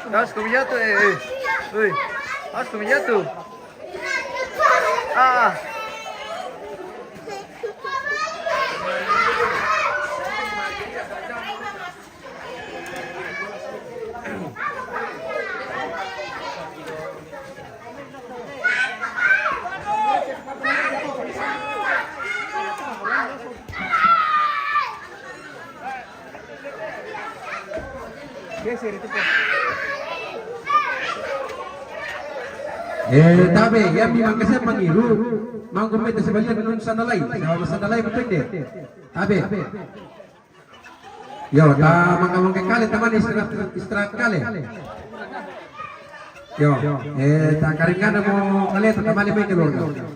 Awas kami jatuh, Uy. Awas kami jatuh. Ah. Geser itu po. Tabi, yan memang kasi mangiru. Mang kumita sa bayan nun sandalay. Sa sandalay betul deh. Tabi. Yo, mang kali teman istirahat kali. Yo, tak karingan mo kali teman may keluarga.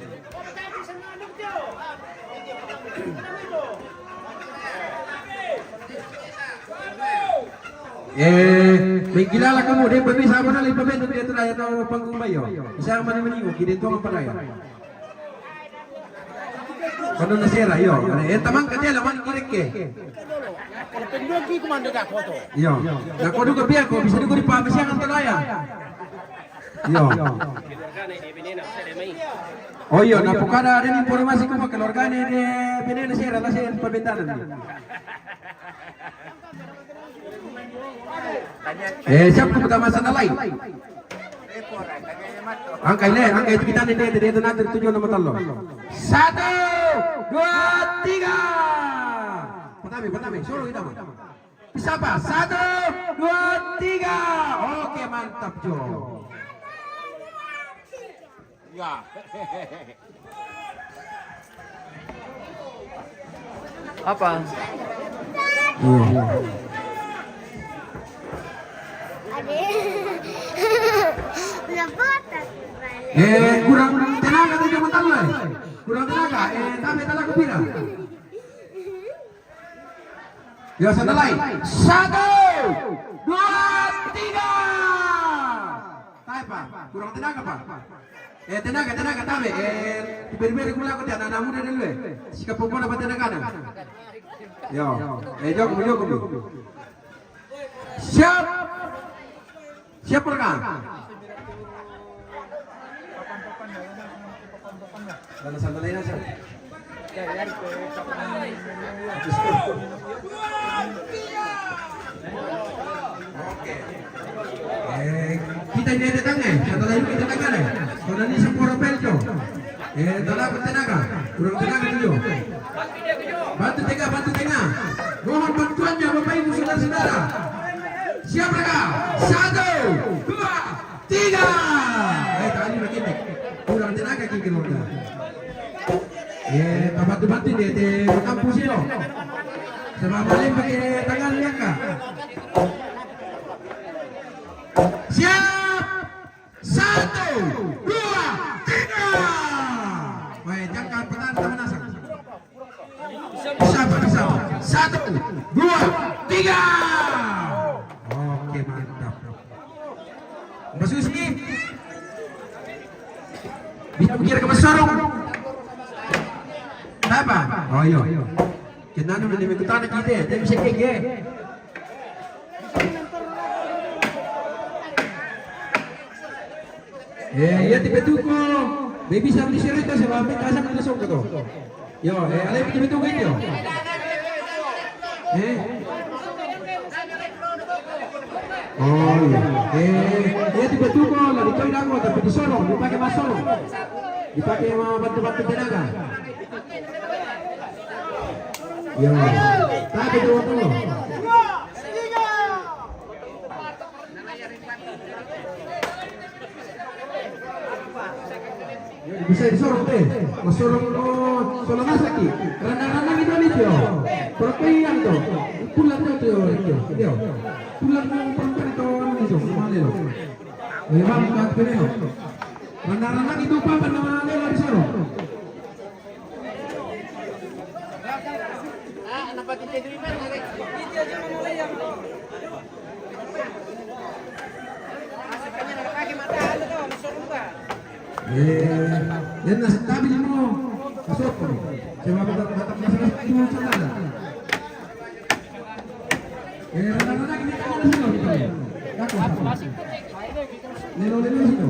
May kilala ka mo, di ba may sama na lang ipabendo dito na ito pangkumbayo. Isa ang manimanimo, ginito ang panaya. Kano nasira, yo. Tamang ka niya, laman kirik eh. Pendogi kumando da foto. Yo. Nakodo ka biya ko, bisa ko rin pamasya ang tanaya. Yo. Oh yo, napukada rin informasi ko magkalorga ni pinena sira na siya pabentanan. Siapa pertama sana lain? Angkai itu kita nih itu nanti tujuh nomor talo. 1, 2, 3. Pertama, suruh kita mah. Siapa? 1, 2, 3. Oke, mantap Jo. Ya. Apa? Kurang tenaga tadi mantan lah. Kurang tenaga. Tapi tenaga pira. Ya sana lain. 1, 2, 3. Apa? Kurang tenaga pak. Tenaga tapi. Beri gula ko dia anak muda dulu. Sikap perempuan apa tenaga na? Yo. Joko. Siap. Siap rekan. Mana sandalnya aja. Oke. Kita ini datang nih. Sandalnya kita datang nih. Karena ini sepuluh pelco. Tenaga tenaga. Kurang tenaga tujuh. Bantu tengah. Mohon bantuannya Bapak Ibu saudara-saudara. Siap mereka? 1, 2, 3. Tadi begini. Kurang tenaga kiki keluarga. Bantu dia di kampus ini. Sama paling pakai tangan enggak? Siap. 1, 2, 3. Baik, jangka petan teman asal. Bisa. 1, 2, 3. Oke, mantap. Mas Yusni bisa pikir ke Mas Sorong. Apa? Oh iya. Kenapa udah dimikutan kita? Dia bisa kege. Ya tipe tuko. Baby sa beli cerita sa babi kasa mo nasok ko. Yo, alay tipe tuko yo. Oh iya. Ya tipe tuko lah di kau dango tapi di Sorong, dipakai Mas Sorong. Dipakai sama bantu-bantu tenaga. Ya, tapi dua. Bisa disorong deh, masorong solong asaki, ranang-ranang itu nih yo, perkaian tuh, pulang tuh yo, pulang perempuan itu nih yo, mana lo, memang kat kene lo, ranang-ranang itu apa nama lo disorong? Kenapa tidak diterima? Itu aja mulai yang. Asalnya nak pakai mata ada tuh, masuk juga. Yan nasa tabi mo, pasok ko. Siya matatap na sa iyo sa lala. Ranang-ranang hindi ka na sila. Ako. Lelo sino.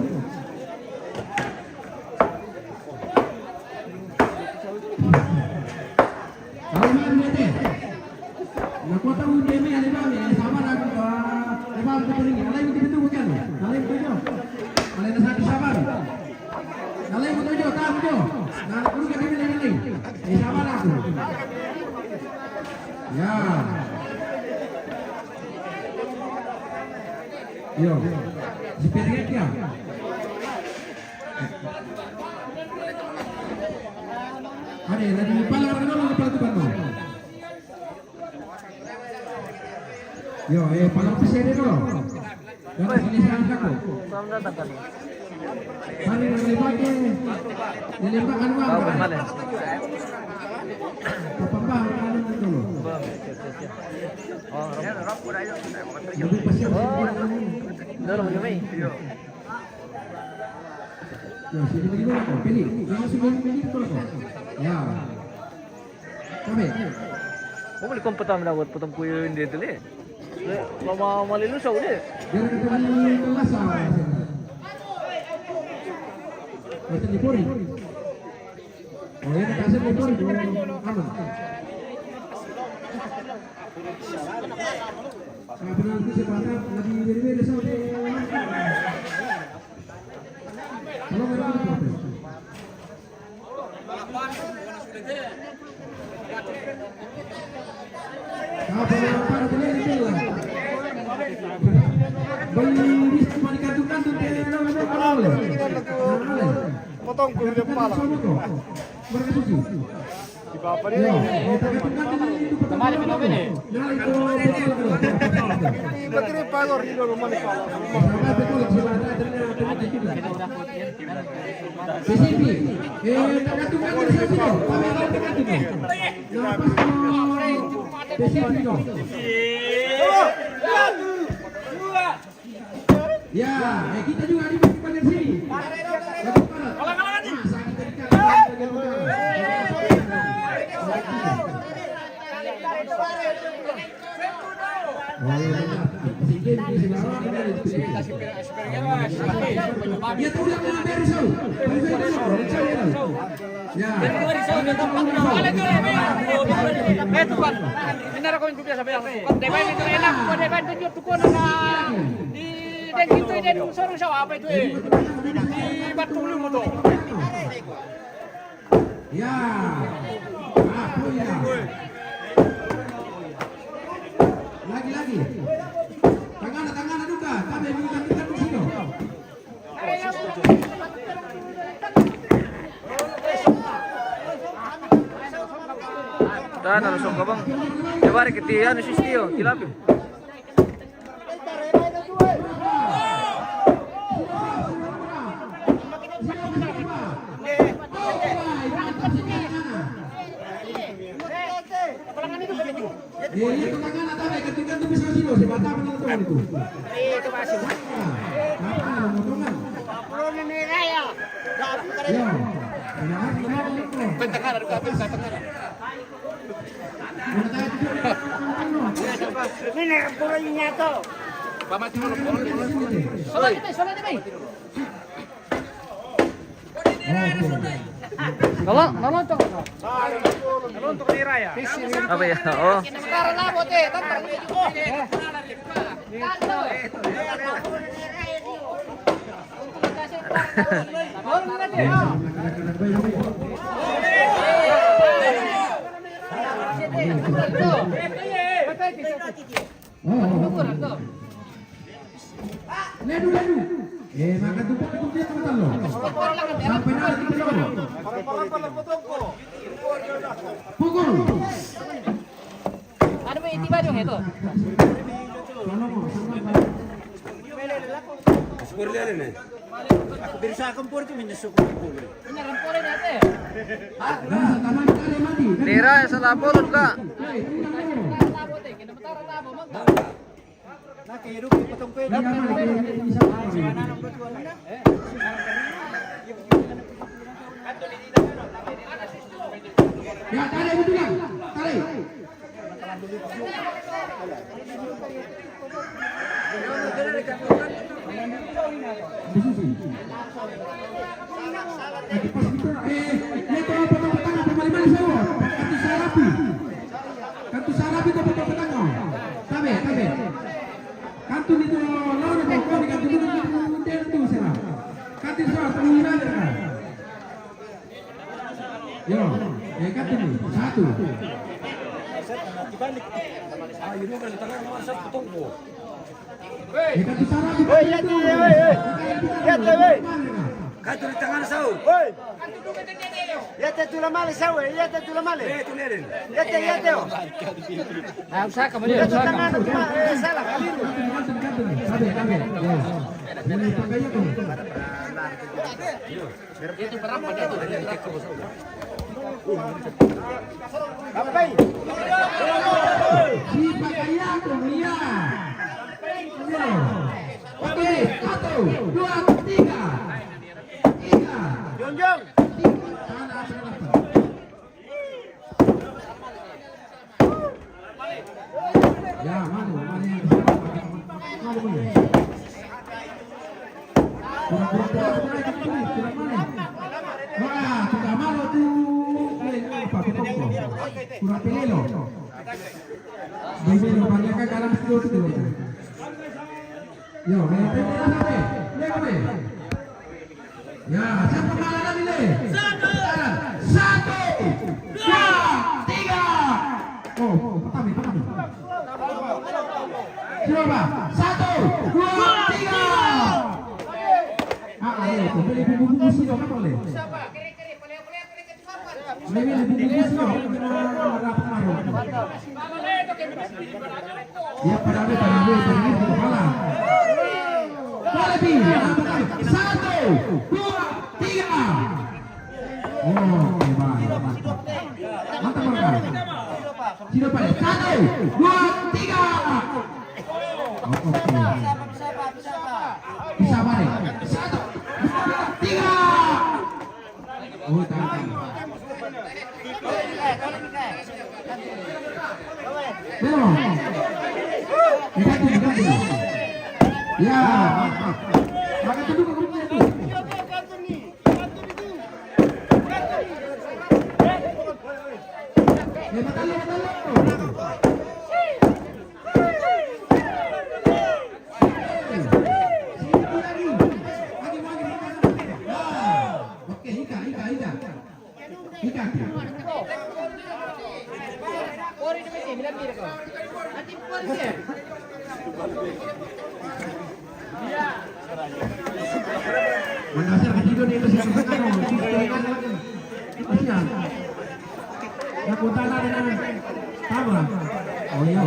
Kalman mete. Nakuha tahu demi ada kami sama nak lepas betul ini. Alai betul bukan? Alai betul. Alai nak satu sabar. Alai betul tak betul. Nak perlu kami lagi. Sabar aku. Ya. Yo. Seperti ya. Ada lagi pala dulu kepala tu kan. Yo, pala pesir dulu. Jangan sini sekarang aku. Selamat datang kan. Mari dipakai. Dilemparkan uang. Tahu mana? Apa dulu. Oh, Lebih pesir. dah lama ni. Ya, sini lagi dulu. Pilih. Jangan sebelum pilih dulu. Ya. Kami. Kau boleh kompetan menawat potong kuih dia tu ni. Mama malilu sah ni. Jangan ketemu kelas ah. Macam di Pori. Oh, ya kasih di Pori. Aman. Apa nanti sepakat lagi beri-beri sampai. Kalau mereka itu. Apa boleh dipilih? Beli cuma dikantumkan tu Potong kulit kepala. Mereka suci. Di bawah dia. Kemana minum ini? Bateri pagor di dalam mana kepala. Sisi, tergantung ya, kita juga di bagian sini. Ya tuh yang beri show. Ya. Itu kan. Benar aku yang biasa bilang. Depan itu enak, depan tunjuk tukun anak. Di dan itu dan suruh siapa apa itu di Batu Ulu motor. Ya. Aku ya. Lagi. Tangan duka. Kami minta di sini. Dah nak rusuk bang. Coba kita ya nusis dia, kilap. Itu tangan atau ketika itu bisa sih si bata menentukan itu. Itu masih. Apa motongan? Belum merah ya. Ya. Bentangan ada kabel bentangan. Ini bolanya tu. Pamat dulu boleh. Solat ni. Nolong tu. Nolong tu ni raya. Apa ya? Oh. Sekarang lah bote, tantang dia juga. Ledu. Maka tumpuk itu dia kata lo. Sampai nanti kita lo. Pukul. Ano ba itiba yung ito? Skor dia ni. Aku bisa kumpul tu menyesuk kumpul. Ini rampore natin. Taman kali mati. Lera sa labol ka. Tabote, kinamatara tabo man. Nak hidup di potong pe. Ya, tarik betul kan? Tarik. Di sisi. Lagi pas gitu. Itu petang-petang pemain sewa. Kantu Sarapi itu petang-petang. Tabe. Kantu itu lawan kok di kantu itu itu sana. Kantu sana terluar kan. Yo, kantu ini satu. Dibalik. Ayo ini kan di tengah masa ketemu. Kantu Sarapi. Kantu di tangan sau. Yate tu la male, sawe, yate tu la male. Tu lirin. Yate. Usaha kemudian Yate usaha. tangan salah kaliru. Tabe. Ini pakainya tuh. Itu berapa dia tuh? Bapai. Si pakainya tuh iya. Oke, 1, 2, 3. Jongjong. Ya, mana yang kurang pelelo. Bibi banyak kan karang situ tu. Yo, ya, siapa malam ini? 1, 2, 3. Oh, pertama. Coba, 1, 2, 3. Ayo, beli bumbu sih dong, boleh. Beli bumbu sih dong, ya pada kepala. Lebih. 1, 2, 3. Oh, mantap banget. Sino pa? 1, 2, 3. Bisa apa nih? 1, 2, 3. Oh, tahan. Belum. Ganti. Ya, mantap. Makan dulu ke itu. Ya, betul. Oke, Ika. Ori itu mesti bilang dia kau. Nanti puan dia. Iya. Mengasih ketiga nih itu siapa kamu? Kasihan. Nak utara dengan sama. Oh iya.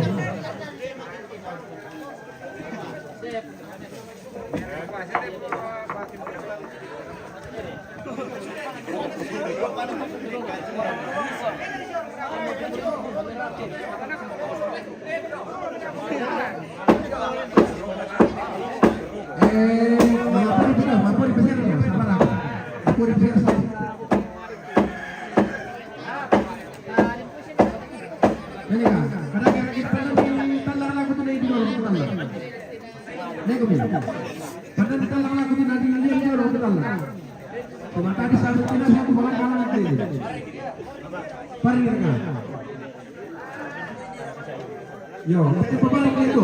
Yo, itu pabalik itu.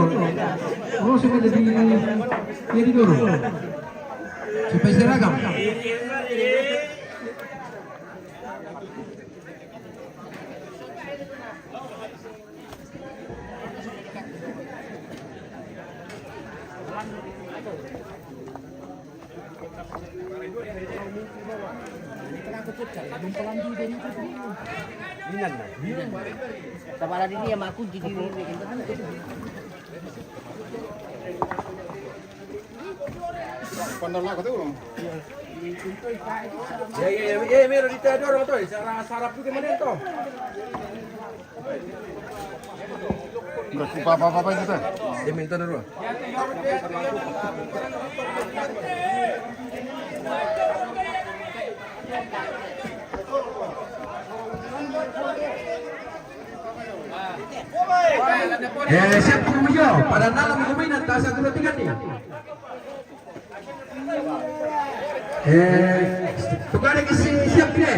Oh, sudah jadi dulu. Supaya seragam. Sabara ini yang aku jadi Pandang lah kau Ya, meron dito adoro to. Sarap juga mana to. Berarti apa itu teh? Ya minta dulu. Siap pengunjung pada dalam permainan tasa 2-3 nih. Tukar lagi siap ni.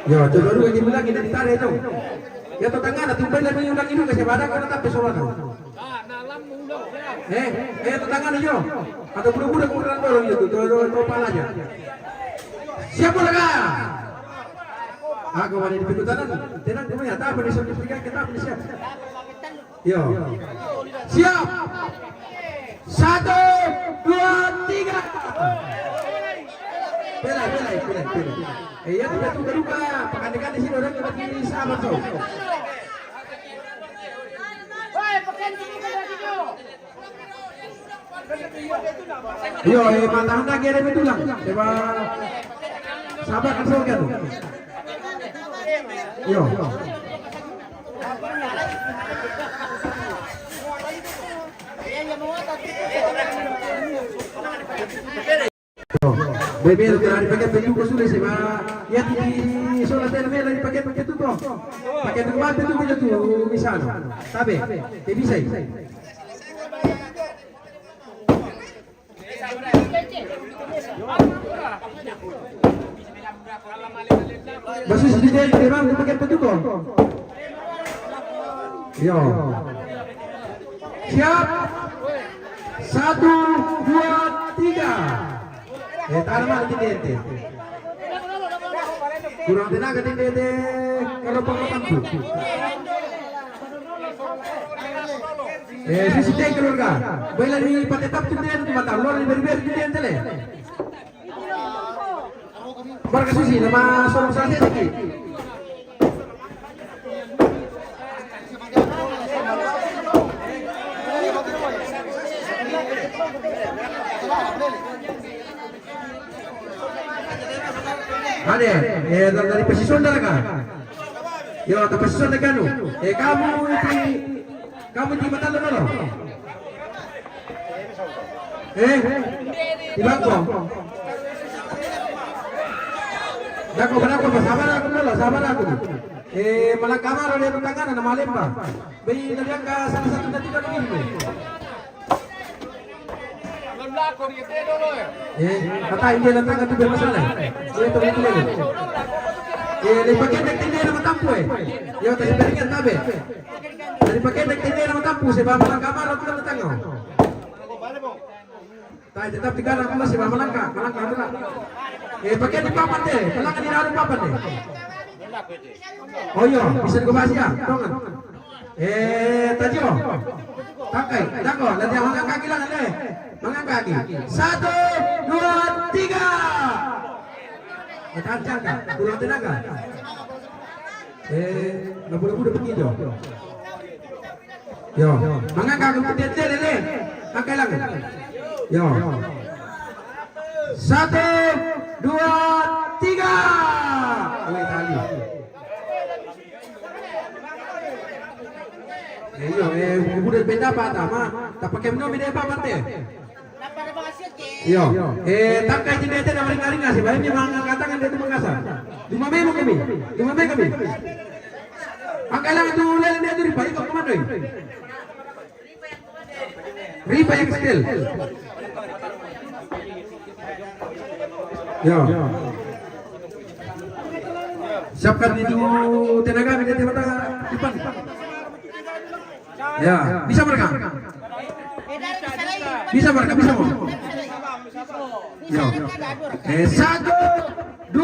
Yo, coba dulu yang dibilang ini ditarik tu. Ya tetangga dah tumpai lagi ulang ini kasi badak kau tak pesolan tu. Tetangga ni yo. Atau budak-budak kurang dorong itu tu palanya. Siapa lagi? Aku ada di pintu tanah. Tenang dulu ya. Tak apa disebutkan kita apa siap. Yo. Siap. 1, 2, 3. Pelai. Ya tidak terluka. Pakan-pakan di sini orang lagi sabar tu. Woi, pakai dulu lagi tu. Yo, mata anda kira betul lah. Coba sabar kan tu. Yo. Bebe dari pakai baju sudah sih, ya di soal termel lagi pakai tu toh. Pakai tu apa tu baju tu misalnya. Tabe, bisa. Masih sedikit memang pakai tu toh. Yo. Siap. 1, 2, 3. Tanaman tindete. Kurang tenaga tindete kalau pengotanku. Sisi tay keluarga. Baiklah ni patetap tindete tu mata. Lor ni berber tindete le. Barang susi nama sorong sate lagi. Ada, dari posisi darah. Yo, atau posisi darah nu. Kamu di mata lo. Di bangkong. Dako berapa? Sabar aku. Malah kamar ada tetangga nama Lemba. Bayi dari angka salah satu dari tiga begini. Kata ini datang ke tu bermasalah. Dia tu itu lagi. Dari pakai dek tinggi nama tampu Yo tadi beringat tabe. Dari pakai dek tinggi nama tampu sebab malang kamar aku dah datang. Tai tetap tiga aku masih malangka tu lah. Pakai di papan deh. Kalau di dalam papan deh. Oh yo, bisa dikubasi ya. Tongan. Tajio. Pakai. Dako, nanti angkat kaki lah nanti. Mengangkat kaki. 1, 2, 3. Kencang kan? Kurang tenaga. Budak-budak begitu. Yo, mengangkat kaki dede. Angkat lagi. Yo. 1, 2, 3. Oleh tali. Budak benda apa tama? Tak pakai minum benda apa mate? Yo, tangkai tidak ada ringan-ringan sih. Baiknya mengatakan dia itu mengasah. Lima kami. Angkalang itu lele dia itu riba ikut kemana? Riba yang kecil. Yo. Siapkan itu tenaga di mata depan. Ya, bisa mereka. Bisa mau. Yo. 1, 2, 3.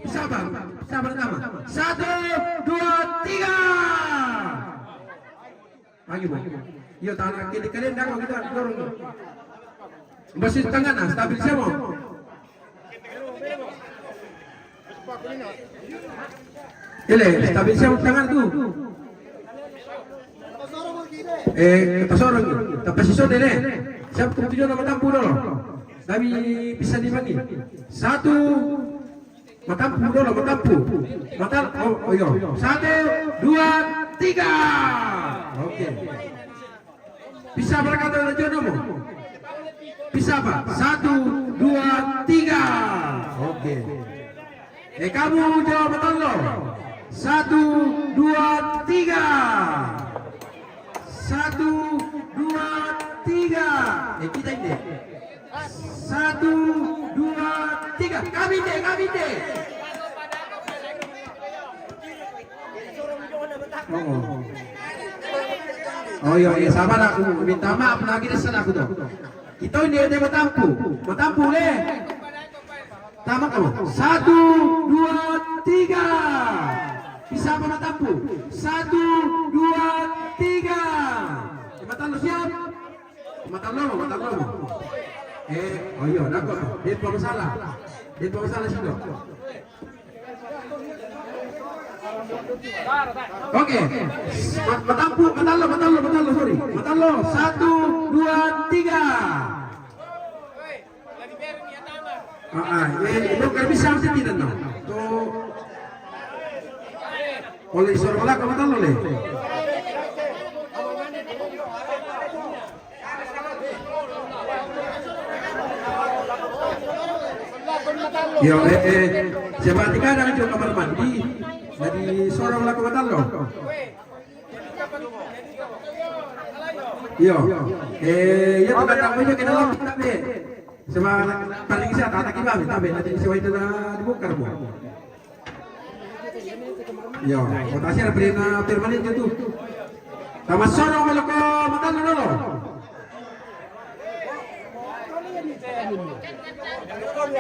Sabar sama. 1, 2, 3. Lagi bu. Yo tanah kiri kalian dah kita dorong. Masih tengah nah, stabil siapa? Ile, stabil siapa tangan tu? Kepasorong, tapi siswa deh. Siap kemudian nama tampu dulu. Kami bisa dibagi. 1, matampu dulu, matampu. Oh yo. 1, 2, 3. Oke. Bisa berkata dengan jodohmu? Bisa pak? 1, 2, 3. Oke. Kamu jawab betul lo. 1, 2, 3. 1, 2, 3. Kita ini. 1, 2, 3. Kami deh. Oh iya, sabar aku. Minta maaf lagi salah aku tuh. Kita ini ada matampu le. Tamak kamu. 1, 2, 3. Bisa apa matampu? 1, 2, 3. Mata lu siap? Mata lu. Oh iya, nakut. Dia masalah sih dong. Oke. Matampu, sorry. Mata lu. 1, 2, 3. Itu kan bisa tidak no. Tuh. Oleh suruh lah kamu tahu le. Yo, siapa tinggal dalam kamar mandi. Jadi sorong lah kamu tahu. Yo, ya tuh datang aja ke dalam tapi. Sama paling siap tak kibah tapi nanti sewa itu dibongkar bu. Yo, mutasi ada perina permanen itu. Sama sorong meloko mata dulu.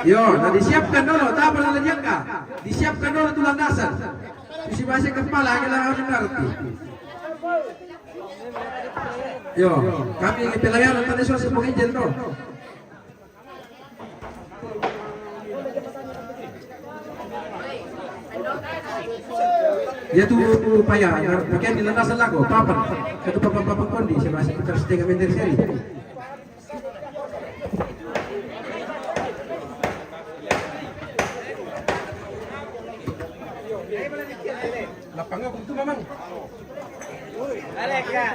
Yo, nah disiapkan dulu, tak apa lagi jangka. Disiapkan dulu tulang dasar. Isi bahasa kepala kita harus mengerti. Yo, kami pelayan tadi sudah sebagai jenderal. Dia tuh upaya bagian di landasan lagu papan itu papan kondi sebahasa kita setengah meter seri. Lapangnya begitu memang. Aleka.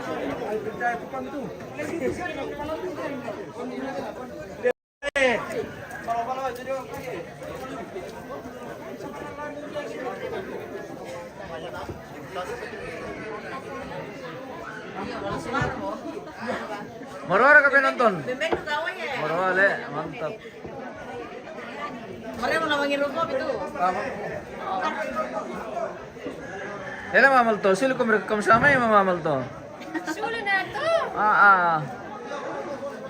Marwara ka penonton. Marwale, mantap. Mereka mau nawangin rokok itu. Ela mamal to, sila ko merekam sama ya mamal to. Sulit na to.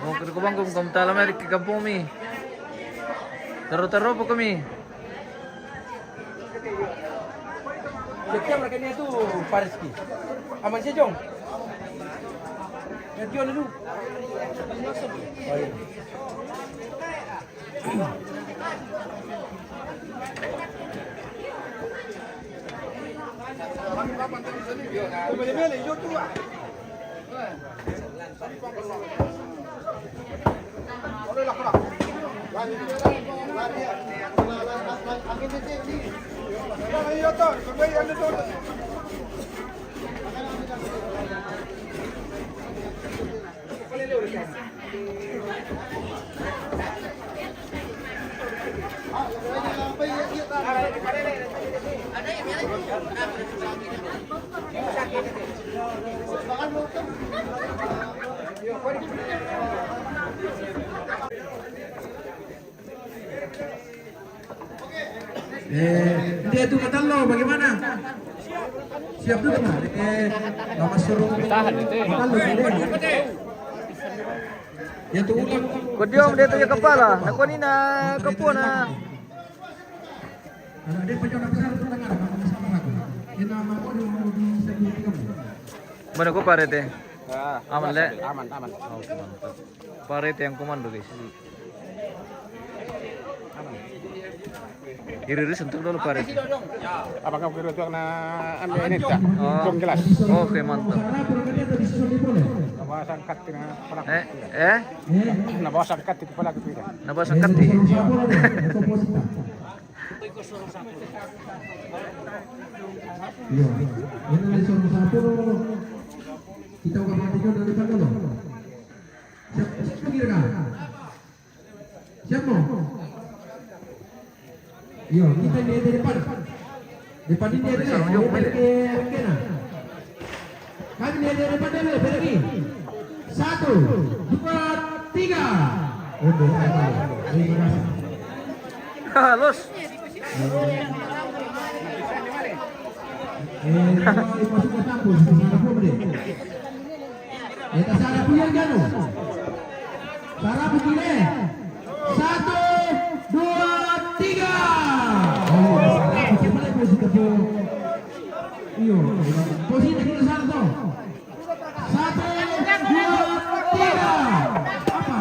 Mau ke kubang kum tala merik ke kampung mi. Taro po kami. Setiap mereka ini itu Pariski. Aman sih Jong. Lihat dia dulu. Oh, iya. Dia tuh kata lo bagaimana? Siap dulu kan? Nama suruh tahan itu. Ya tuh ulang. Kodiong dia tuh kepala. Nakoni na kapuna. Dia penjualan besar itu dengar sama aku. Ini nama aku di sebelum kamu. Mana ko parete? Aman le. Aman. Oke, mantap. Parete yang komando guys. Iri-iri sentuh dulu parete. Apakah kira tuh na ambil ini tak? Oh, Jelas. Oke, mantap. Nabawa sangkat na pala. Nabawa sangkat itu pala kita. Nabas ang kati. Iya, ini dari suruh satu kita udah matikan dari depan dulu. Siapa kira kan? Siapa? Iya, kita dari depan. Depan ini ada Sorong yuk, Mel. Kami lihat dari depan dulu, lagi. 1, 2, 3. Udah, terima kasih. Halus. Masuk ke kampus, kita salah punya gano. Sarap begini. 1, 2, 3. Iyo, posisi kita salah tuh. 1, 2, 3. Apa?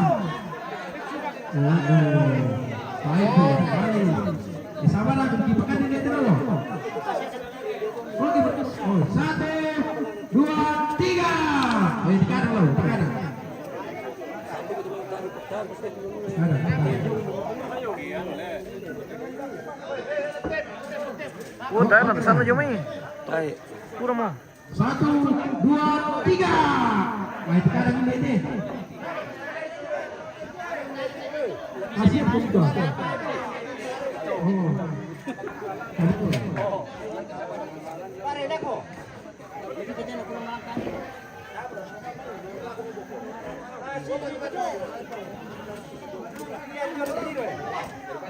Baik, baik. Sabar lah, dipakai ini dulu. Oh, 1, 2, 3. Oh, di kanan lo, di kanan. Oh, tayo na sana jom eh. Tay. Kurang mo. 1, 2, 3. Baik, di kanan ini. Asyik begitu. Oh.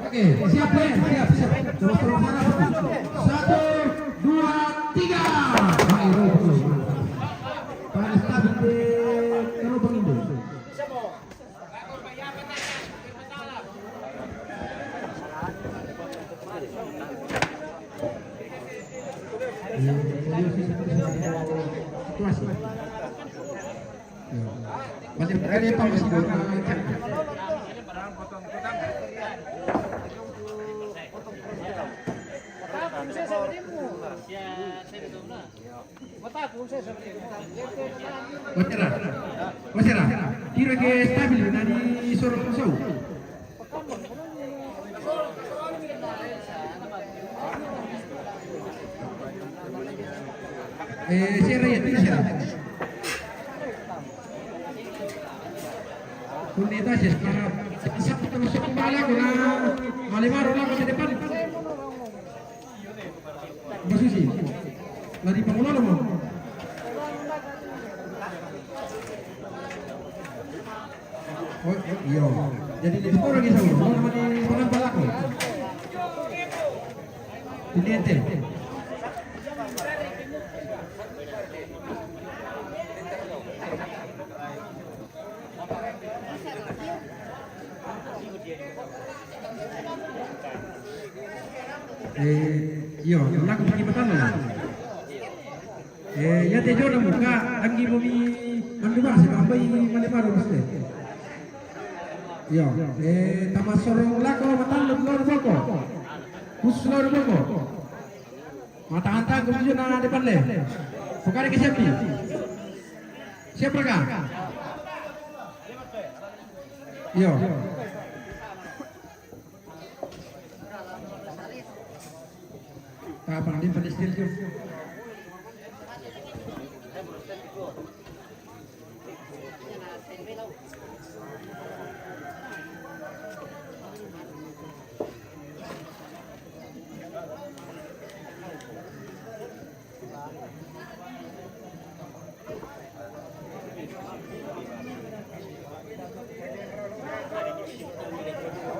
Oke, siap deh, siap. Terus sana. 1, 2, 3. Para stabil di Terubang Indo. Situasi. Macam tadi apa masih Masyarakat, kira-kira stabil dari sorong pesau. Sierra ya, tidak Sierra. Kunita sih, satu terus kembali guna Malimar ulang ke depan. Posisi, lari pengulang mau. Oh iya, jadi di situ lagi sama, mau nama di penempal aku. Ini ente. Iya, nak pergi makan lah. Ya tejo na muka, lagi bumi mandubah si Bambai Malimar mesti. Iya, tamas sorong lako matan lor boko. Khusus lor boko. Mata hantar kemudian na depan le. Bukan ke siapa? Siapa kan? Iya. Kapan dia pada stil tu?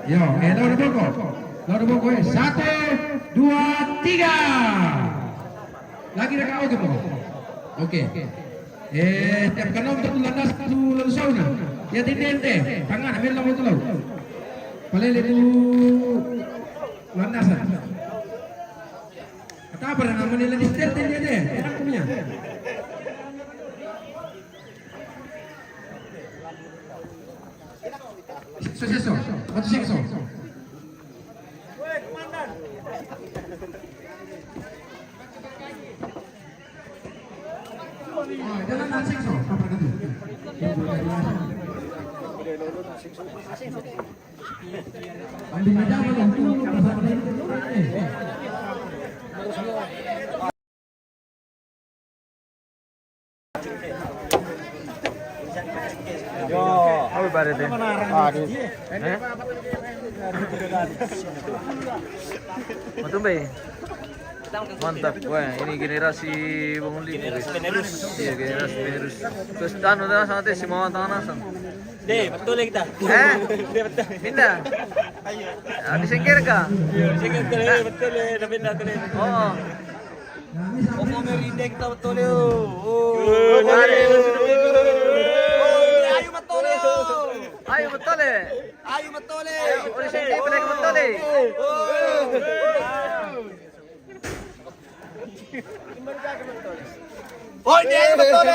Yo, lawan boko. Lawan boko 1, 2, 3. Lagi dekat auto boko. Oke. Tiap kanong tu landas tu langsau na. Ya tindente, tangan ambil lawan tu law. Palele tu landasan. Kata apa nama ni lagi stel dia deh. Enak punya. Sesuatu, apa sesuatu? Jalan nasi so, apa kata? Ambil aja malam tu pasal ini. Yo, apa bare deh? Matumbe. Mantap. Wah, ini generasi Bang Uli. Iya, generasi penerus. Terus anu dah sangat si Mawan Tanasan. Betul kita. Betul. Pindah. Ada singkir kah? Betul. Pindah tuloy. Oh. Opo merinda kita betul. Ayo betul. Ayo betul eh. Ayo betul. Uli singkir balik betul eh. Oh, dia betul.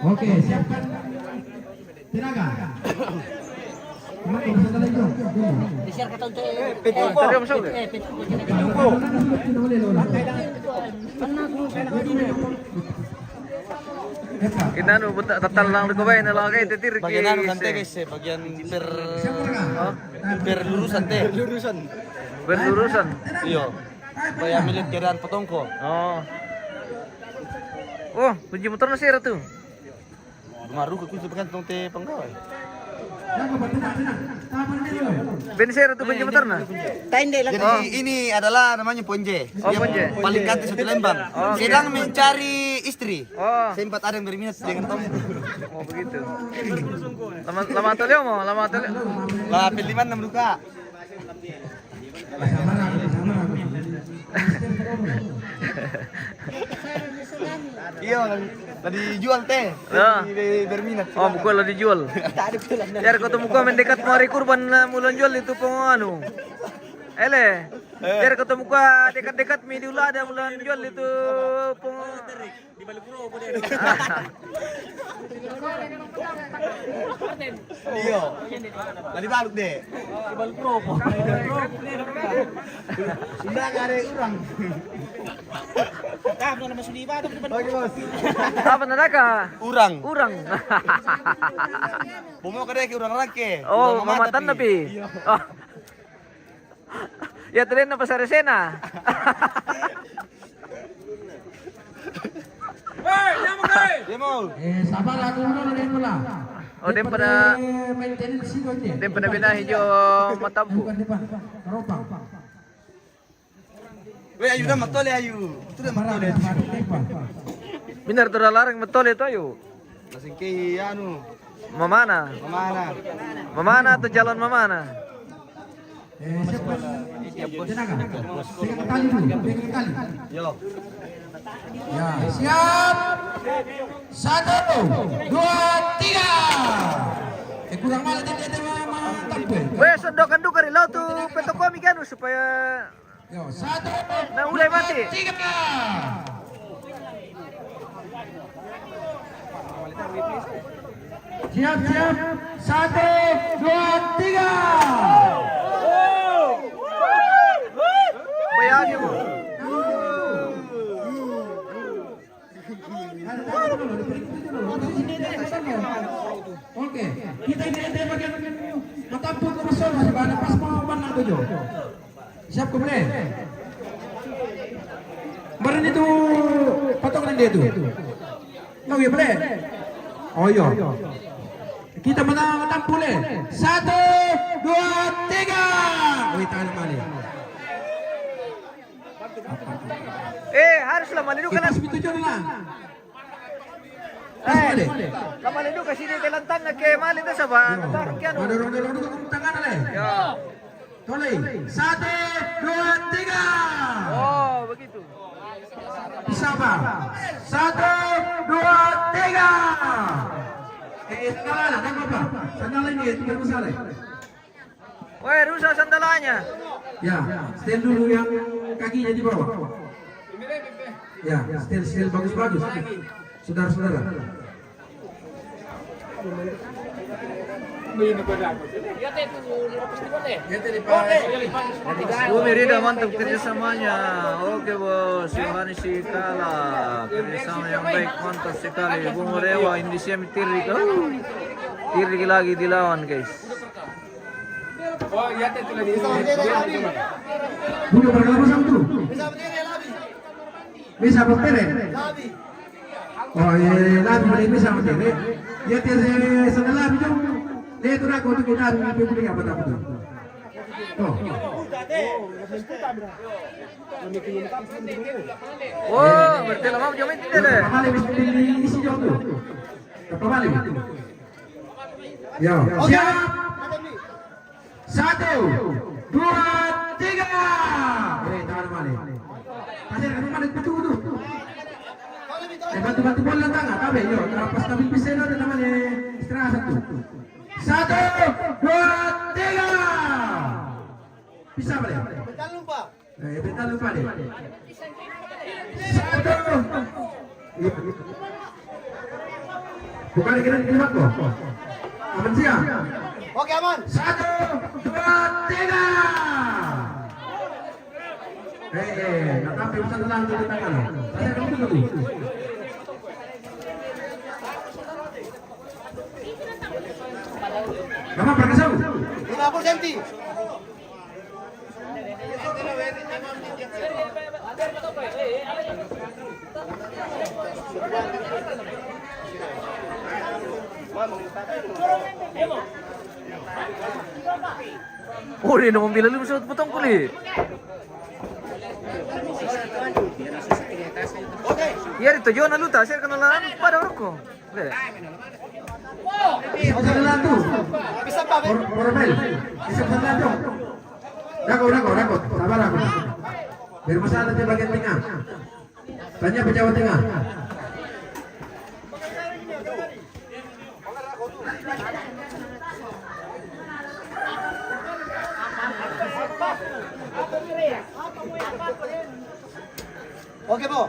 Oke, siapkan tenaga. Tadi masuk ke? Kita nu tatal lang ko ba na lagay titir ki. Bagian anu santai guys, bagian per lurusan teh. Berlurusan. Iya. Supaya milik keadaan potongko. Oh. Oh, kunci motor na sira tuh. Maru ke kunci tong teh penggawai. Ben sira tuh kunci motor na. Jadi ini adalah namanya ponje. Oh, ponje. Paling ganti satu lembang. Sedang mencari istri. Oh. Sempat ada yang berminat dengan Tom. Oh begitu. Lama tolong mau, lama tolong. Lah pilihan 6 luka. Iya, tadi jual teh. Ah. Berminat. Oh, buku lo dijual. Biar kau temu kau mendekat hari kurban mulan jual itu penganu. Ele. Biar kau temu kau dekat-dekat mi diulah ada mulan jual itu peng. Di balik puro aku deh. Iya. Tadi balik deh. Di balik puro. Sudah nggak ada orang. Bagi bos. Apa naka? Urang. Urang. Bomo kada ke urang laki. Oh, mamatan tapi. Oh. Ya tren na pasar esena. Dia mau. Sabar aku dulu dari mula. Oh, dem pada maintenance itu aja. dem pada binahi jo matampu. Depan. Ropang. Weh, ayu dah matole ayu. Itu dah matole. Benar tu dah larang betul itu ayo. Masih ke anu. Mamana. Mamana atau jalan mamana? Siapkan tenaga. Pegang tali dulu, pegang tali. Yo. Ya, siap. 1, 2, 3. Kurang malah dia tampil. Weh, sondokan dulu kari lau tu petokomi kan supaya Yo, 1, nah mulai mati. 3. Siap. 1, 2, 3. Bayangin mo. Oke, kita ini bagian matampun ke masuk masih banyak pas mau panang tujuh. Siap kumle. Kemarin itu potongan dia tuh. Oh iya boleh. Oh iya. Kita menang tampul 1, 2, 3. Wih tangan mali. Haruslah malidu ka lang. Pas tujuh lah. Kamu malidu kasi di kelantan na kay malidu sa ba? Natarong yan. Dorong tangan le. Ya. Toleh. 1, 2, 3. Oh, begitu. Sabar. 1, 2, 3. Sandal lah, apa? Sandal ini tidak masalah. Weh, rusak sandalanya. Ya, stand dulu yang kakinya di bawah. Ya, stand bagus-bagus. Saudara-saudara. Merida mantap kerjasamanya. Oke bos, Yohanes Sikala kerjasama yang baik, mantap sekali. Bung Rewa Indonesia Tirik lagi dilawan guys. Oh, iya teh tuh lagi. Bukan berapa sama tuh? Bisa berdiri? Oh iya, labi boleh bisa berdiri. Ya tiada setelah itu, dia tu nak kau tu kita ambil beli apa tak betul? Oh. Oh, berarti lama jam ini deh. Kembali beli isi jauh tu. Kembali. Ya, siap. 1, 2, 3. Tangan balik. Pasir ke rumah betul tu. Bantu bola tangan, kabe yo. Pas kami bisa ada namanya istirahat satu. 1, 2, 3. Bisa balik. Jangan lupa. Bentar lupa deh. 1. Bukan kira kelima kok. Aman siap. Oke, aman. 1, 2, 3. Nak sampai bisa tenang di tangan. Saya kamu dulu. Kamu perkasau. 50 cm. Oh, dia nak mobil lalu mesti potong kulit. Ya itu John lalu tak share kenalan pada orangku. Deh. Bisa tenang tu. Bisa Pak. Korobel. Bisa tenang tu. Rago. Sabar aku. Biar masalah di bagian tengah. Tanya pejabat tengah. Oke, Bu.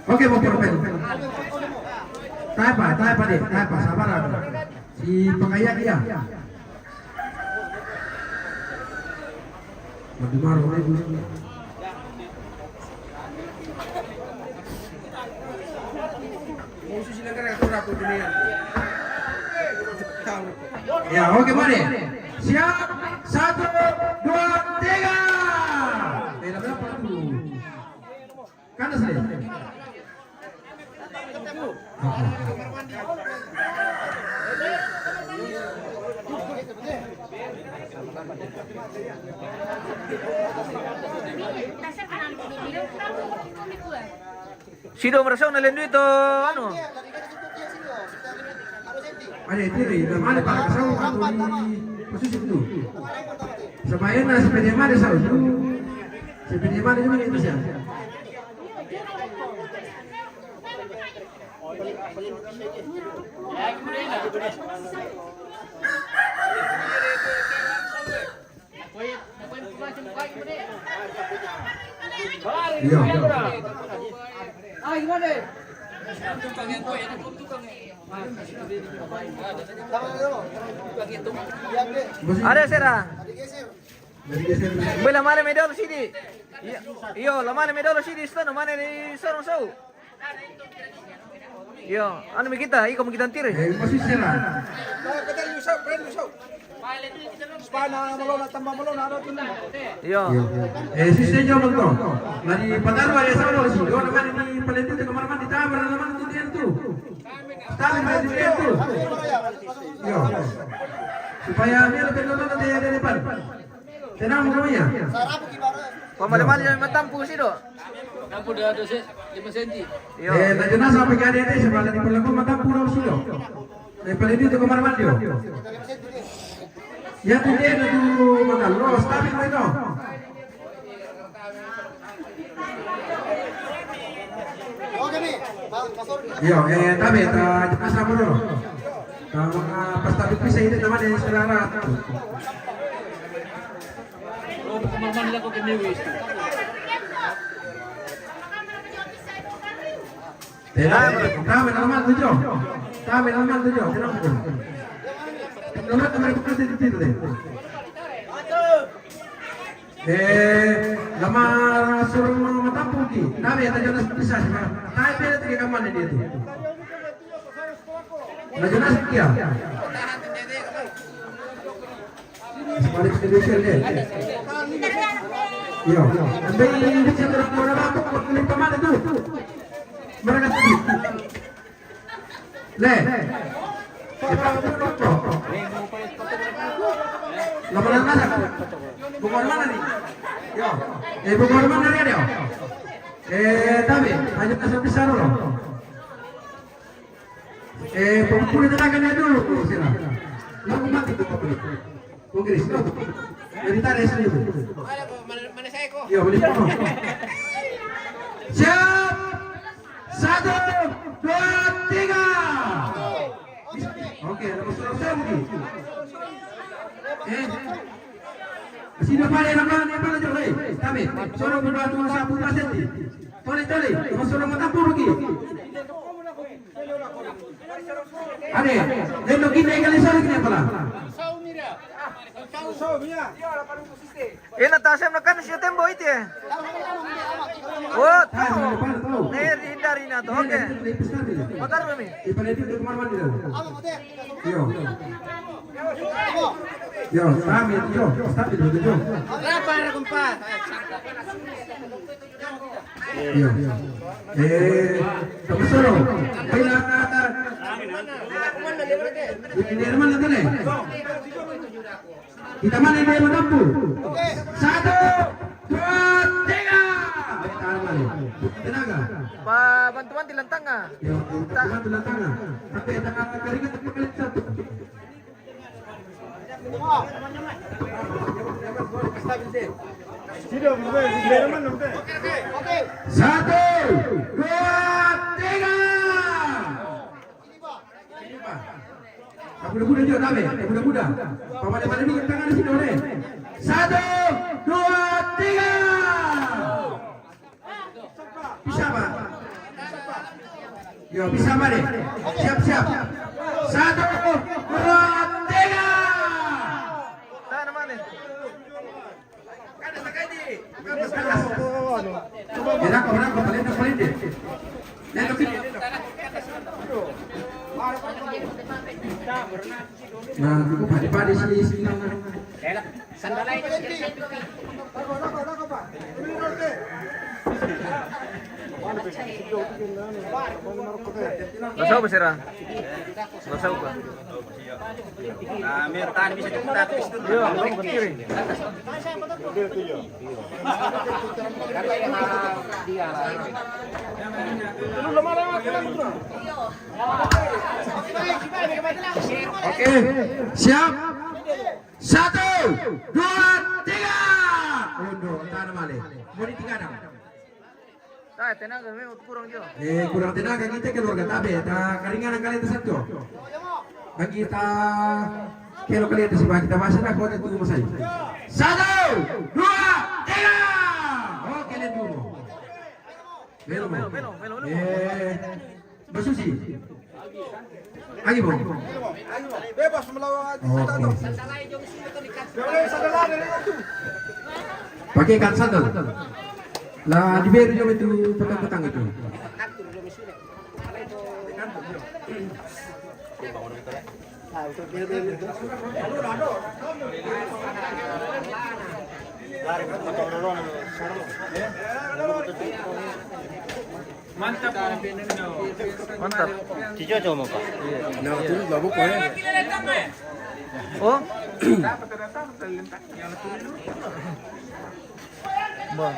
Oke, Bu Korobel. Tanya Pak deh. Sabar aku. Si pengaya dia. Bagaimana boleh dulu? Ya, oke mari. Siap. 1, 2, 3. Berapa dulu? Kanan saja. Sido merasa nalen itu anu. Ada tiri, mana para kasau atau di posisi itu. Sebayana sepeda mana sau tu? Sepeda mana juga itu sih. Iya. Ah, gimana? Ada Sera. Dari geser. Bela mana medal sini. Iyo, la mana medal sini stano mana ni sorong sau. Iyo, anu kita, ikaw kita tire. Posisi serang. Iyo. Sisi jauh betul. Dari padahal ada sama orang sih. Orang mana ni paling itu kamar mandi tabar nama itu dia tu. Tahu mana dia tu. Yo. Supaya dia lebih nonton dari depan. Tenang rumahnya. Pemadaman yang matampu sih do. Nampu dah ada 5 cm. Iyo. Tajuna sampai ke ada sebelah di perlaku mata pura sudah. Paling itu kamar mandi. Ya tu dia tu mana lo stabil itu. Oke, Mi. Yo, tapi pas sama dulu. Kalau pas tapi bisa itu nama dari saudara. Oh, kemana nila ko kinewis. Tahu nama tujuh. Tenang tu. Nomor kemarin kita itu deh. Lama suruh matampu ki. Tapi tajuna bisa sih. Tapi ada tiga kamar dia tu. Tajuna sekian. balik Indonesia deh. Yo, ambil Indonesia terus mana batuk, kulit pemana tuh? Mereka sedih. Le. Lapan mana? Bukan mana nih? Yo, bukan mana dia? Tapi hanya kasih besar loh. Pemukul tenaganya dulu sila. Lalu mati tuh pemukul. Inggris. Jadi tarik sini. Mana saya kok? Yo, boleh. Siap. 1, 2, 3. Oke, lepas selesai mungkin. Sini pada nama jolai. Tapi suruh berbatu masa pun pasal ni. Toleh, lepas suruh mata pun lagi. Ade, lendo kita kali sore kini apa lah? Natasha menekan si tembo itu ya. Oh, tahu. Hindari na to. Oke. Motor kami. Ipan itu di kamar mandi dah. Yo, kami yo, start itu yo. Berapa ada kumpas? Yo. Tapi suruh. Bila kata. Ini mana tu ni? Kita mana dia menampu? 1, 2, 3. Tenaga. Pak bantuan di lantang ah. Ya, bantuan di lantang ah. Tapi tangan keringat tapi kali satu. Oke. 1, 2, 3. Mudah-mudah juga kami, mudah-mudah. Paman ini tangan di sini oleh. 1, 2, 3. Bisa pak? Yo bisa mari. Siap. 1, 2, 3. Sana mana? Berapa paling deh. Lihat sini. Nah, cukup padi sini. Sandalay itu Lasaw ba sira? Lasaw ba? Mertan bisa kita Yo, ang kiri. Oke, siap. 1, 2, 3. Undur, tahan balik. Mau ditinggalkan. Tenaga memang kurang juga. Kurang tenaga kita keluarga tabe. Keringanan kalian itu satu. Bagi kita kilo kalian itu sebab kita masih nak kota tunggu masai. 1, 2, 3. Oke, lihat dulu. Belum. Bersusi. Lagi bang. Bebas melawan. Pakai ikan sandal. Lah di biru juga itu petang-petang itu. Mantap. Cijo coba Pak. Nah, itu babu kau ya. Oh. Bang.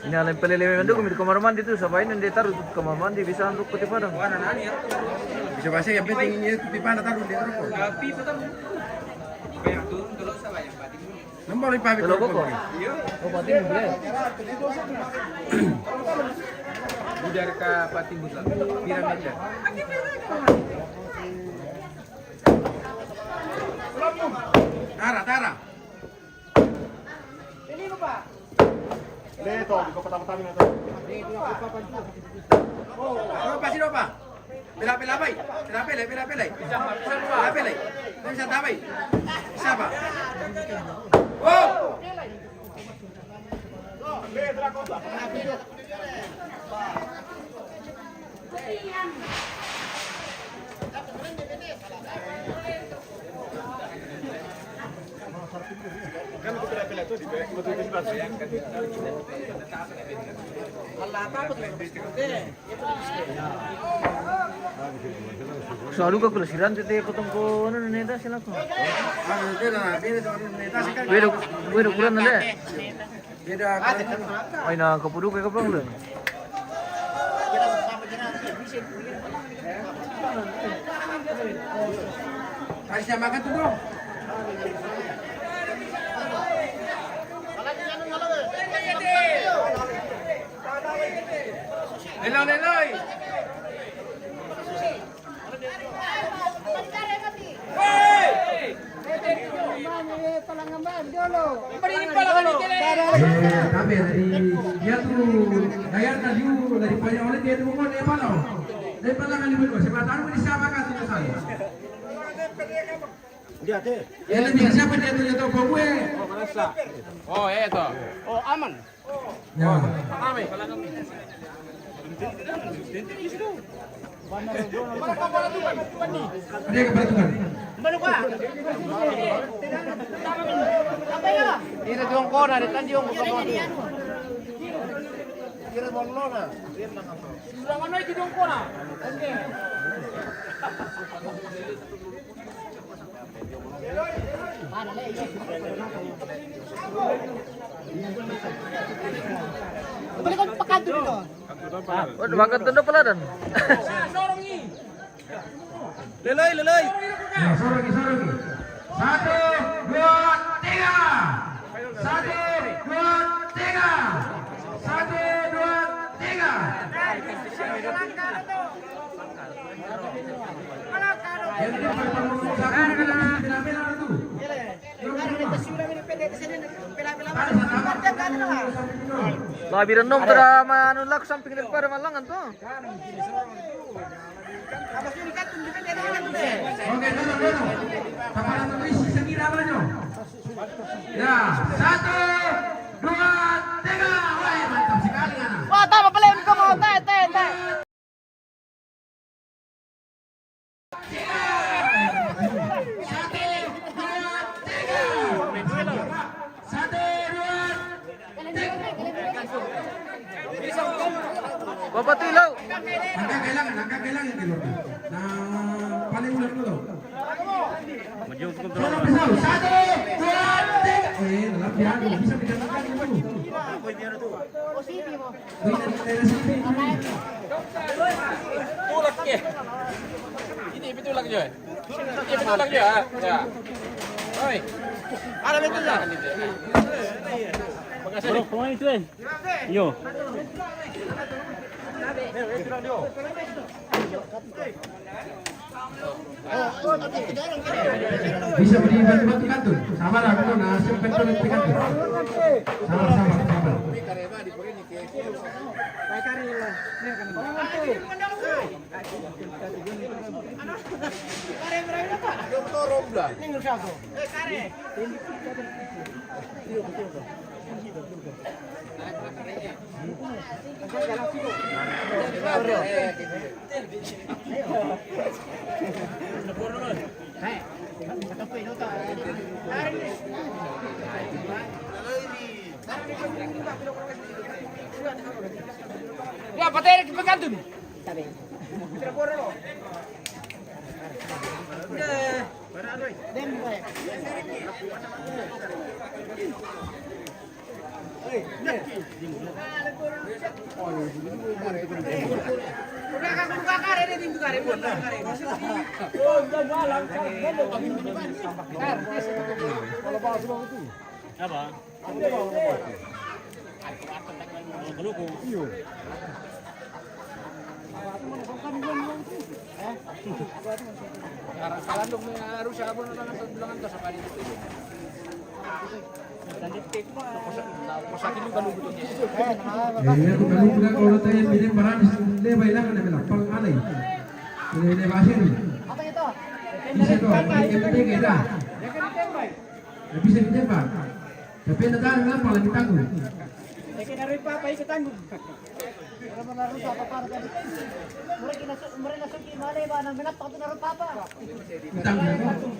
Ini alam pelelemen itu di kamar mandi itu siapa ini dia taruh di kamar mandi bisa untuk kutip padang. Bisa bahasa yang penting ini pipa taruh di rokok. Nombor pipa itu. Kalau kok? Oh, pati boleh. Budar ka Patimbut lang. Piramid yan. Tara. Ini mo pa. Dito, di ko patapatami na ito. Ano pa sino pa? Pilay. Bisa tabay. Isa pa. Oh! Selalu ka kulasiran tete potong ko ano neta sila ko. Wero kuran na le. Ay na kapuduk kay kapang le. Kasih makan tuh, Bro. Leloy. Tapi dari dia tuh daya tadi dari banyak orang dia tuh mau dia palau. Dari palang kali berdua, sebatan pun siapa kan tuh saya. Ya lebih siapa dia tuh jatuh ke gue. Oh, itu. Oh, aman. Ya. Dia ke Batukan. Ira diong ko na, ditan diong ko. Sulang ano diong ko na. Okay. Balik ko pakado dito. Waduh, makan tenda pala dan. Leloy. Ya, sorong. 1, 2, 3. 1, 2, 3. 1, 2, 3. Yang ini pertama Labi renom tera manu lak samping lebar malangan tuh. Oke, dulu. Kepala tulis sekira maju. Ya, 1, 2, 3. Wah, mantap sekali anak. Wah, tama pala yung ko mo. Te. Bapak Tilau. Angka kailangan dulu. Nah, paling ulang dulu. Sorong pisau. 1, 2, 3. Dalam piano bisa didengarkan dulu. Tulak ke. Ini betul lagi ya. Ini betul lagi ya. Ya. Oi. Ada betul ya. Bro, kemana itu eh? Yo. Bisa bantu kantor. Sabar aku nasib betul di kantor. Sabar. Ya, patay ke pagkantun. Apa? Kalau tanya bilang barang le bailan na bilang pang alay. Le basin. Apa itu? Bisa to, kita kita. Bisa ditembak. Tapi datang nggak paling ditanggung. Dari papa itu tanggung. Kalau menaruh apa tadi? Mereka suki malay ba nang minap naruh papa. Ditanggung.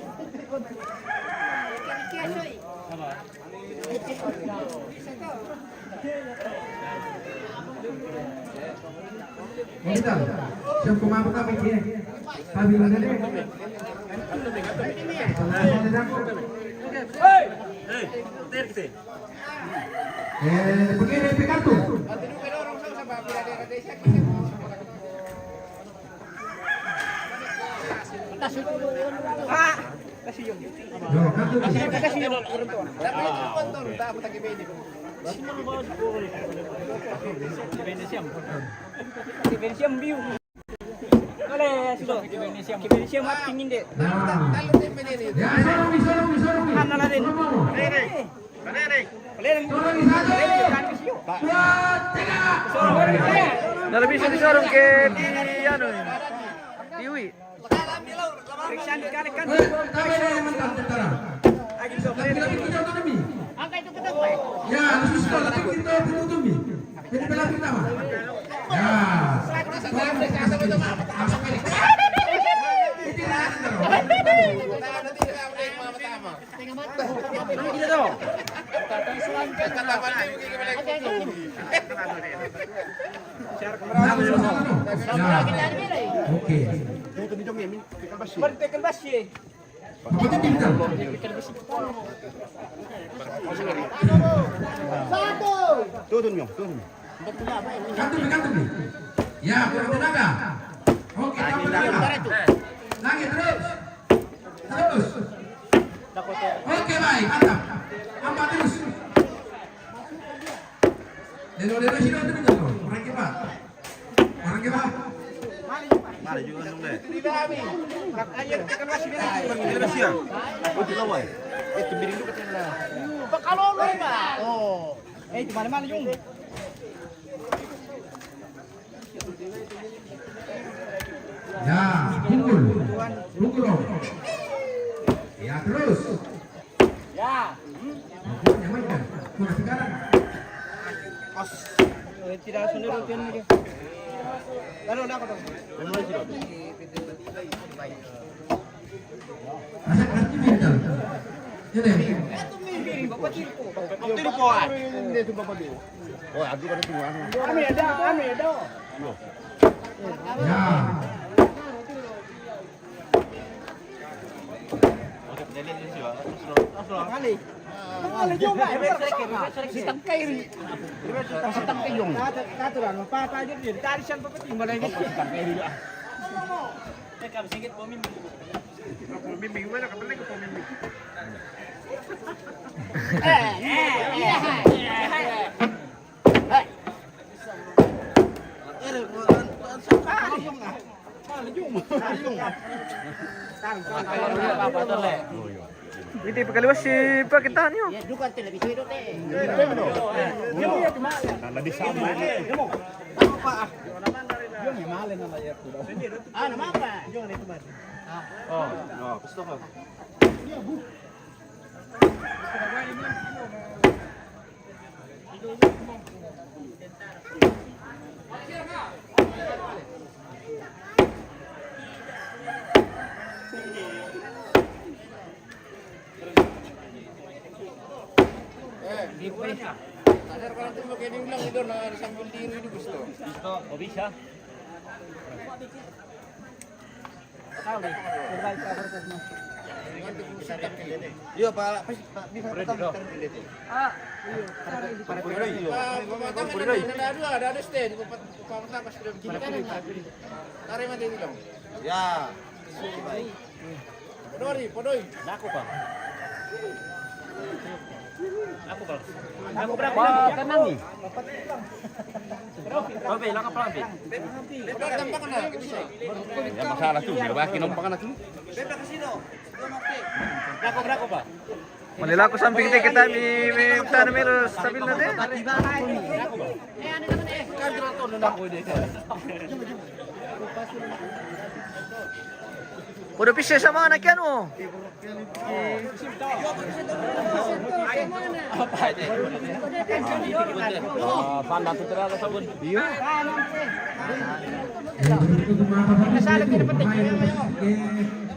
Kita, siap kumabot kami dia. Kami lang din. Begini pikanto. Yo, kanto. Nah, lebih bisa disorong ke di anu di Wi. Ya, harus sudah tapi kita tutupi. Jadi belah pertama. Ya. Oke. Ya, kurang tenaga. Oke, lagi terus. Oke, baik, mantap. Ampat terus. Delo sini untuk itu. Orang kepa. Mari juga dong deh. Ya, pukul. Ya, terus. Ya. Nyamankan. Kurang sekarang. Tidak sundutin dia. Lalu nak dong. Asal kaki mental. Ini. Oh, aduh kan semua. Kami ada. Ya. Kali juga. Sistem kairi. Sistem kayong. Katuran apa aja dia. Dari siapa penting mulai ini. Sistem kairi. Kami sedikit pemimpin. Pemimpin mana kapalnya ke pemimpin. Hindi pagkaliwas si Pakitan yun. Gusto ko. Sadar kalau tuh kayak diulang itu nah sambil diri itu gusto. Oh bisa. Tahu deh. Terbaik cover mo. Iya, Pak. Bisa pertama. Ah, Para Pinoy. Pinoy. Ada stand. Pamatang pas sudah begini kan. Tarik mati itu dong. Ya. Podoi. Aku pa. Aku berapa lagi? Tenang nih. Oke, lang ka pa. Podoi tampak na. Ya masalah tuh, ya baki numpang anak tuh. Bebek kasino. Berapa pa? Malila ko samping te kita mi tanah melo sabil na te. Eh, ano naman eh? Kadro to na ako dito. Udah pisah sama anak yan oh. Panda to tira sa bun. Iya. Kasali kita pati.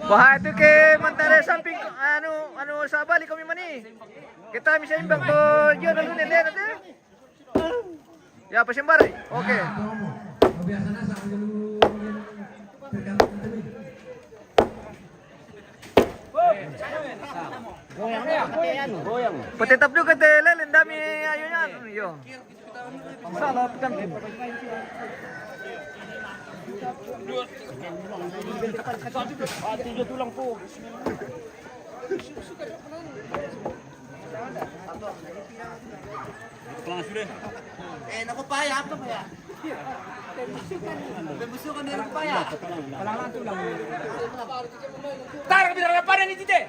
Wah itu ke mantare samping anu sa balik kami mani. Kita bisa imbang to Jon dulu nende nanti. Ya pasembari. Oke. Biasanya sama dulu tergantung itu. Goyang. Petetap juga te lelen dami ayunya. Yo. Salah pekan. Tiga tulang po. Naku paya, apa kaya? Bebusukan din paya. Tarik bilang apa nih tite?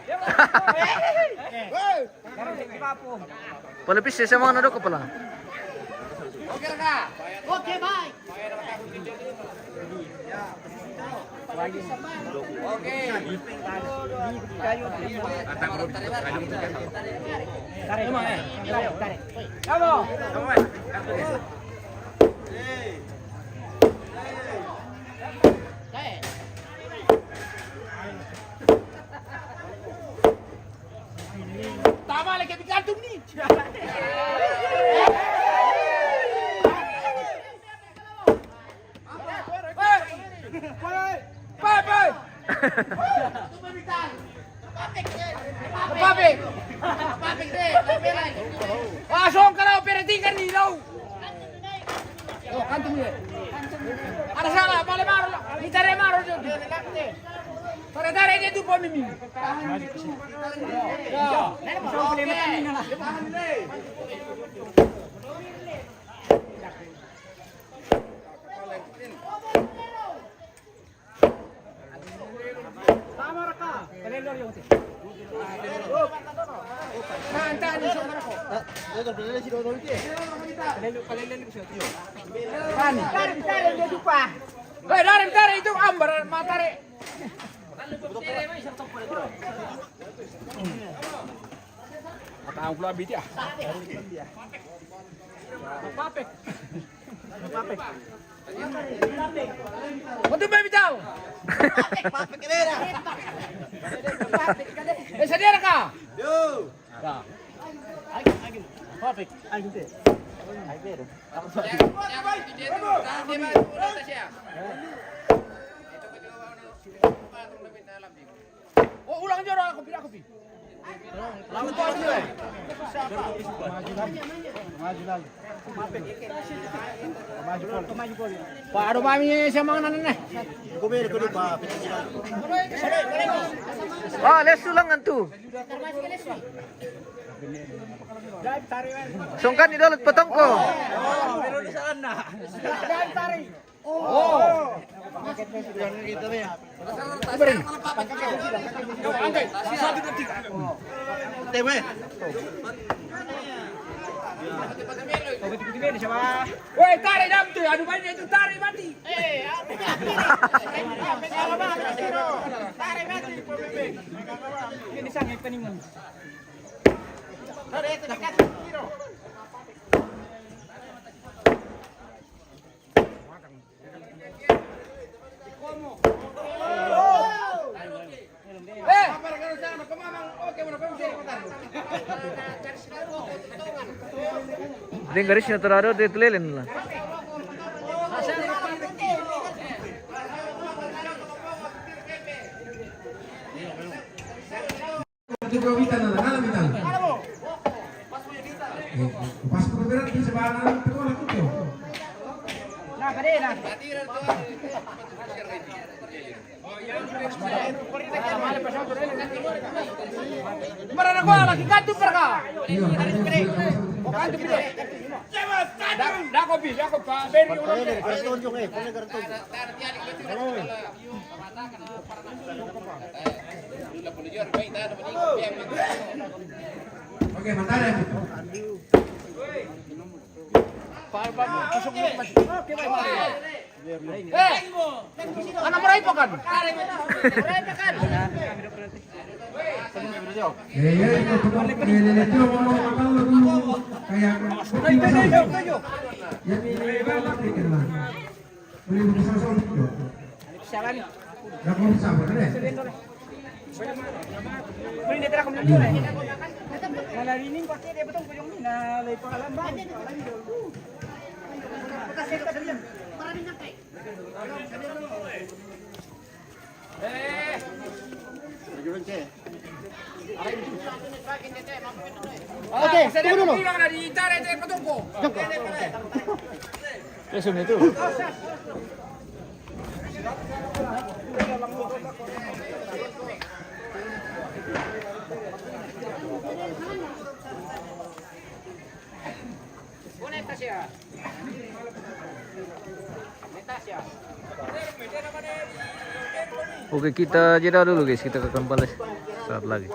Palapis sa mga nadok pala. Oke ka? Oke, bye. Oke. Tama lagi bikantum nih. Pasok ka na, operating ni daw. Oh, kantum ni. Ada salah, bale maro. Itare maro jo. Para dare dia tu po mimi. Ya. Dari itu ambar matare. Matang pula biti ah. Papek. Untuk baby tahu. Papek kedera. Sadar ka? Yo. Papek. Oh, ulang jero aku pi. Lalu tu aja. Maju. Pak, ada mami sama anak nih. Ah, lesu lang antu. Sungkan ni dolot patongko. Woi, tarik dam tu. Aduh banyak itu tarik mati. Tarik mati. Ini sangat penimun. Tarik itu dekat. Din garis na torado de tulelen la. Juga witan na nala witan. Pas pemberan di sebaran itu lah itu. Nah, kadena. Marana ko lagi kantu perka. Kantu pide. Da kopi, Pak. Beri orang. Oke, mantap. Anak meraih kan? Ya, itu mau makan lu kayak ya ini banget pikir lah. Beli besar-besar itu. Siapa nih? Enggak mau sabar deh. Boleh dia terak menunjuk lah. Malah ini pasti dia betul kujung ni na lay pangalan ba. Oke, tunggu dulu. Oke, kita jeda dulu guys, kita akan balik saat lagi.